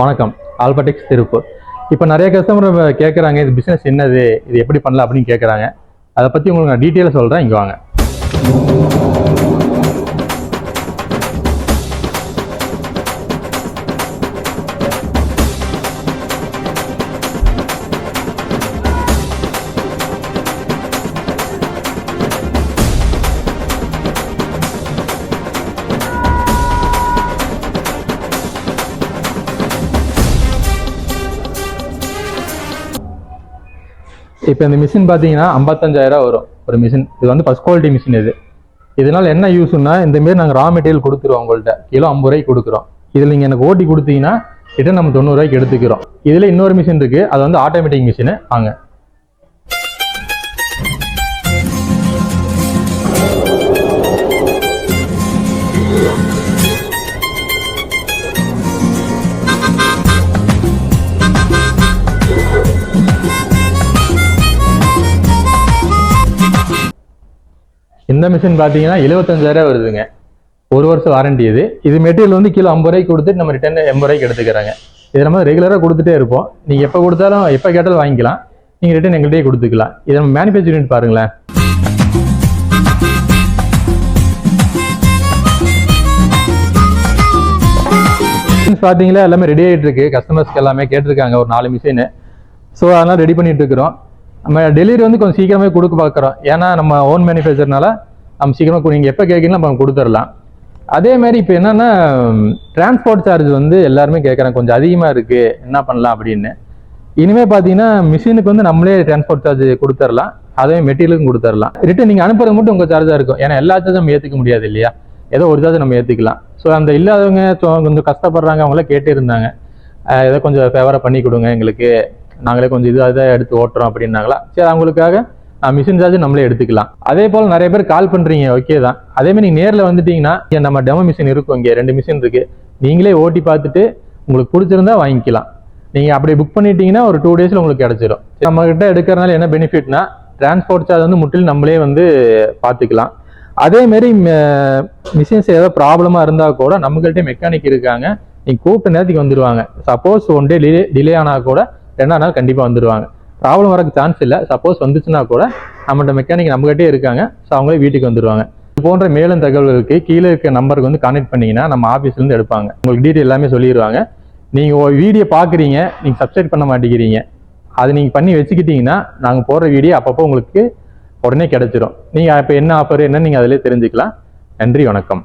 வணக்கம். ஆல்படெக்ஸ் திருப்பூர். இப்போ நிறைய கஸ்டமர் கேட்குறாங்க, இது பிஸ்னஸ் என்னது, இது எப்படி பண்ணலாம் அப்படின்னு கேட்குறாங்க. அதை பற்றி உங்களுக்கு நான் டீட்டெயிலாக சொல்கிறேன், இங்கே வாங்க. இப்போ இந்த மிஷின் பார்த்தீங்கன்னா 55,000 வரும் ஒரு மிஷின். இது வந்து ஃபர்ஸ்ட் குவாலிட்டி மிஷின். இதனால என்ன யூஸ்னா, இந்தமாரி நாங்கள் ரா மெட்டீரியல் கொடுத்துருவோம். உங்கள்கிட்ட கிலோ 50 ரூபாய்க்கு கொடுக்குறோம். இதில் நீங்கள் எனக்கு ஓட்டி கொடுத்தீங்கன்னா ரிட்டன் நம்ம 90 ரூபாய்க்கு எடுத்துக்கிறோம். இதில் இன்னொரு மிஷின் இருக்குது, அது வந்து ஆட்டோமேட்டிக் மிஷினு. வாங்க. இந்த மிஷின் பார்த்தீங்கன்னா 75,000 வருதுங்க. 1 வருஷம் வாரண்டி. இது மெட்டீரியல் வந்து கிலோ 50 ரூபாய்க்கு கொடுத்துட்டு நம்ம ரிட்டன் 80 ரூபாய்க்கு எடுத்துக்கிறாங்க. இதை நம்ம ரெகுலராக கொடுத்துட்டே இருப்போம். நீங்கள் எப்போ கொடுத்தாலும் எப்போ கேட்டாலும் வாங்கிக்கலாம். நீங்கள் ரிட்டன் எங்கள்கிட்டயே கொடுத்துக்கலாம். இதை நம்ம மேனுஃபேக்சர் யூனிட் பாருங்களேன். மிஷின்ஸ் பார்த்தீங்களா எல்லாமே ரெடி ஆகிட்டு இருக்கு. கஸ்டமர்ஸ்க்கு எல்லாமே கேட்டிருக்காங்க ஒரு 4 மிஷின். ஸோ அதெல்லாம் ரெடி பண்ணிட்டு இருக்கிறோம். நம்ம டெலிவரி வந்து கொஞ்சம் சீக்கிரமே கொடுக்க பார்க்குறோம். ஏன்னா நம்ம ஓன் மேனுஃபேக்சர்னால நம்ம சீக்கிரமாக நீங்கள் எப்போ கேட்கலாம் நம்ம கொடுத்துடலாம். அதேமாதிரி இப்போ என்னென்னா, டிரான்ஸ்போர்ட் சார்ஜ் வந்து எல்லாருமே கேட்குறாங்க, கொஞ்சம் அதிகமாக இருக்குது, என்ன பண்ணலாம் அப்படின்னு. இனிமேல் பார்த்தீங்கன்னா மிஷினுக்கு வந்து நம்மளே டிரான்ஸ்போர்ட் சார்ஜ் கொடுத்துடலாம், அதே மெட்டீரியலுக்கும் கொடுத்துடலாம். ரிட்டன் நீங்கள் அனுப்புறது மட்டும் உங்கள் சார்ஜாக இருக்கும். ஏன்னா எல்லா சார்ஜும் நம்ம ஏற்றுக்க முடியாது இல்லையா, ஏதோ ஒரு சார்ஜ் நம்ம ஏற்றுக்கலாம். ஸோ அந்த இல்லாதவங்க கொஞ்சம் கஷ்டப்படுறாங்க, அவங்களாம் கேட்டே இருந்தாங்க, ஏதோ கொஞ்சம் ஃபேவராக பண்ணி கொடுங்க எங்களுக்கு, நாங்களே கொஞ்சம் இதை எடுத்து ஓட்டுறோம் அப்படின்னாங்களா. சரி, அவங்களுக்காக மிஷின் சார்ஜ் நம்மளே எடுத்துக்கலாம். அதே போல் நிறைய பேர் கால் பண்ணுறீங்க, ஓகே தான். அதேமாதிரி நீங்கள் நேரில் வந்துட்டீங்கன்னா நம்ம டெமோ மிஷின் இருக்கும், இங்கே 2 மிஷின் இருக்குது. நீங்களே ஓட்டி பார்த்துட்டு உங்களுக்கு பிடிச்சிருந்தா வாங்கிக்கலாம். நீங்கள் அப்படி புக் பண்ணிட்டீங்கன்னா ஒரு 2 டேஸில் உங்களுக்கு கிடச்சிரும். நம்மகிட்ட எடுக்கிறதுனால என்ன பெனிஃபிட்னா, டிரான்ஸ்போர்ட் சார்ஜ் வந்து முற்றிலும் நம்மளே வந்து பார்த்துக்கலாம். அதேமாரி மிஷின்ஸ் ஏதாவது ப்ராப்ளமாக இருந்தால் கூட நம்மகிட்ட மெக்கானிக் இருக்காங்க, நீங்கள் கூப்பிட்ட நேரத்துக்கு வந்துடுவாங்க. சப்போஸ் 1 டே டிலே ஆனால் கூட 2ஆம் நாள் கண்டிப்பாக வந்துடுவாங்க. ப்ராப்ளம் வரக்கு சான்ஸ் இல்லை. சப்போஸ் வந்துச்சுன்னா கூட நம்மகிட்ட மெக்கானிக் நம்மகிட்டே இருக்காங்க. ஸோ அவங்களே வீட்டுக்கு வந்துடுவாங்க. இது போன்ற மேலும் தகவல்களுக்கு கீழே இருக்க நம்பருக்கு வந்து கான்டெக்ட் பண்ணிங்கன்னா நம்ம ஆஃபீஸ்லேருந்து எடுப்பாங்க. உங்களுக்கு டீட்டெயில் எல்லாமே சொல்லிடுவாங்க. நீங்கள் வீடியோ பார்க்குறீங்க, நீங்கள் சப்ஸ்கிரைப் பண்ண மாட்டேங்கிறீங்க, அது நீங்கள் பண்ணி வச்சுக்கிட்டீங்கன்னா நாங்கள் போடுற வீடியோ அப்பப்போ உங்களுக்கு உடனே கிடச்சிரும். நீங்கள் இப்போ என்ன ஆஃபர் என்னன்னு நீங்கள் அதிலே தெரிஞ்சுக்கலாம். நன்றி, வணக்கம்.